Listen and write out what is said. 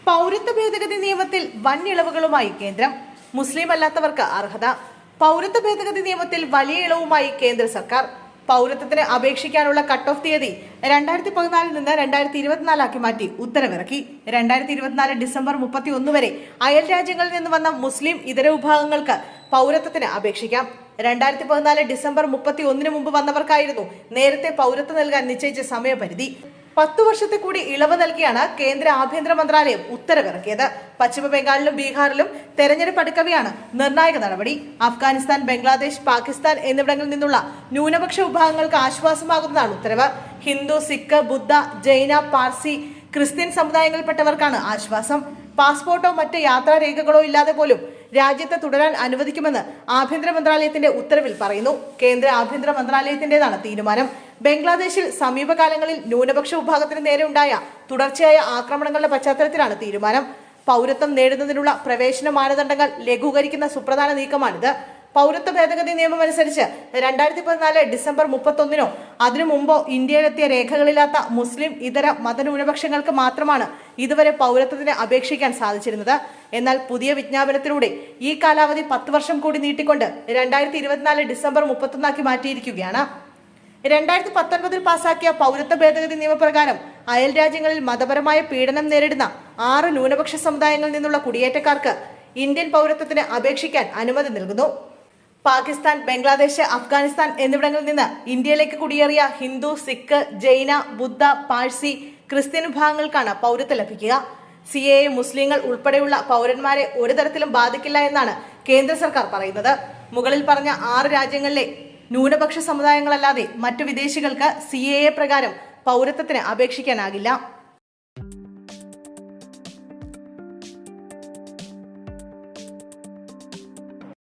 പൗരത്വ ഭേദഗതി നിയമത്തിൽ വൻ ഇളവുകളുമായി കേന്ദ്രം. മുസ്ലിം അല്ലാത്തവർക്ക് അർഹത. പൗരത്വ ഭേദഗതി നിയമത്തിൽ വലിയ ഇളവുമായി കേന്ദ്ര സർക്കാർ. പൗരത്വത്തിന് അപേക്ഷിക്കാനുള്ള കട്ട് ഓഫ് തീയതി 2014 നിന്ന് 2024 ആക്കി മാറ്റി ഉത്തരവിറക്കി. 2024 ഡിസംബർ 31 വരെ അയൽ രാജ്യങ്ങളിൽ നിന്ന് വന്ന മുസ്ലിം ഇതര വിഭാഗങ്ങൾക്ക് പൗരത്വത്തിന് അപേക്ഷിക്കാം. 2014 ഡിസംബർ 31 മുമ്പ് വന്നവർക്കായിരുന്നു നേരത്തെ പൗരത്വം നൽകാൻ നിശ്ചയിച്ച സമയപരിധി. 10 വർഷത്തെ കൂടി ഇളവ് നൽകിയാണ് കേന്ദ്ര ആഭ്യന്തര മന്ത്രാലയം ഉത്തരവിറക്കിയത്. പശ്ചിമ ബംഗാളിലും ബീഹാറിലും തെരഞ്ഞെടുപ്പ് അടുക്കവെയാണ് നിർണായക നടപടി. അഫ്ഗാനിസ്ഥാൻ, ബംഗ്ലാദേശ്, പാകിസ്ഥാൻ എന്നിവിടങ്ങളിൽ നിന്നുള്ള ന്യൂനപക്ഷ വിഭാഗങ്ങൾക്ക് ആശ്വാസമാകുന്നതാണ് ഉത്തരവ്. ഹിന്ദു, സിഖ്, ബുദ്ധ, ജൈന, പാർസി, ക്രിസ്ത്യൻ സമുദായങ്ങളിൽപ്പെട്ടവർക്കാണ് ആശ്വാസം. പാസ്പോർട്ടോ മറ്റ് യാത്രാരേഖകളോ ഇല്ലാതെ പോലും രാജ്യത്ത് തുടരാൻ അനുവദിക്കുമെന്ന് ആഭ്യന്തര മന്ത്രാലയത്തിന്റെ ഉത്തരവിൽ പറയുന്നു. കേന്ദ്ര ആഭ്യന്തര മന്ത്രാലയത്തിന്റേതാണ് തീരുമാനം. ബംഗ്ലാദേശിൽ സമീപകാലങ്ങളിൽ ന്യൂനപക്ഷ വിഭാഗത്തിന് നേരെ ഉണ്ടായ തുടർച്ചയായ ആക്രമണങ്ങളുടെ പശ്ചാത്തലത്തിലാണ് തീരുമാനം. പൗരത്വം നേടുന്നതിനുള്ള പ്രവേശന മാനദണ്ഡങ്ങൾ ലഘൂകരിക്കുന്ന സുപ്രധാന നീക്കമാണിത്. പൗരത്വ ഭേദഗതി നിയമം അനുസരിച്ച് 2014 ഡിസംബർ 31 അതിനു മുമ്പോ ഇന്ത്യയിലെത്തിയ രേഖകളില്ലാത്ത മുസ്ലിം ഇതര മതന്യൂനപക്ഷങ്ങൾക്ക് മാത്രമാണ് ഇതുവരെ പൗരത്വത്തിന് അപേക്ഷിക്കാൻ സാധിച്ചിരുന്നത്. എന്നാൽ പുതിയ വിജ്ഞാപനത്തിലൂടെ ഈ കാലാവധി 10 വർഷം കൂടി നീട്ടിക്കൊണ്ട് 2024 ഡിസംബർ 31 ആക്കി മാറ്റിയിരിക്കുകയാണ്. 2019 പാസാക്കിയ പൗരത്വ ഭേദഗതി നിയമപ്രകാരം അയൽ രാജ്യങ്ങളിൽ മതപരമായ പീഡനം നേരിടുന്ന 6 ന്യൂനപക്ഷ സമുദായങ്ങളിൽ നിന്നുള്ള കുടിയേറ്റക്കാർക്ക് ഇന്ത്യൻ പൗരത്വത്തിന് അപേക്ഷിക്കാൻ അനുമതി നൽകുന്നു. പാകിസ്ഥാൻ, ബംഗ്ലാദേശ്, അഫ്ഗാനിസ്ഥാൻ എന്നിവിടങ്ങളിൽ നിന്ന് ഇന്ത്യയിലേക്ക് കുടിയേറിയ ഹിന്ദു, സിഖ്, ജൈന, ബുദ്ധ, പാഴ്സി, ക്രിസ്ത്യൻ വിഭാഗങ്ങൾക്കാണ് പൗരത്വം ലഭിക്കുക. CAA മുസ്ലിങ്ങൾ ഉൾപ്പെടെയുള്ള പൗരന്മാരെ ഒരു തരത്തിലും ബാധിക്കില്ല എന്നാണ് കേന്ദ്ര സർക്കാർ പറയുന്നത്. മുകളിൽ പറഞ്ഞ 6 രാജ്യങ്ങളിലെ ന്യൂനപക്ഷ സമുദായങ്ങളല്ലാതെ മറ്റു വിദേശികൾക്ക് CAA പ്രകാരം പൗരത്വത്തിന് അപേക്ഷിക്കാനാകില്ല.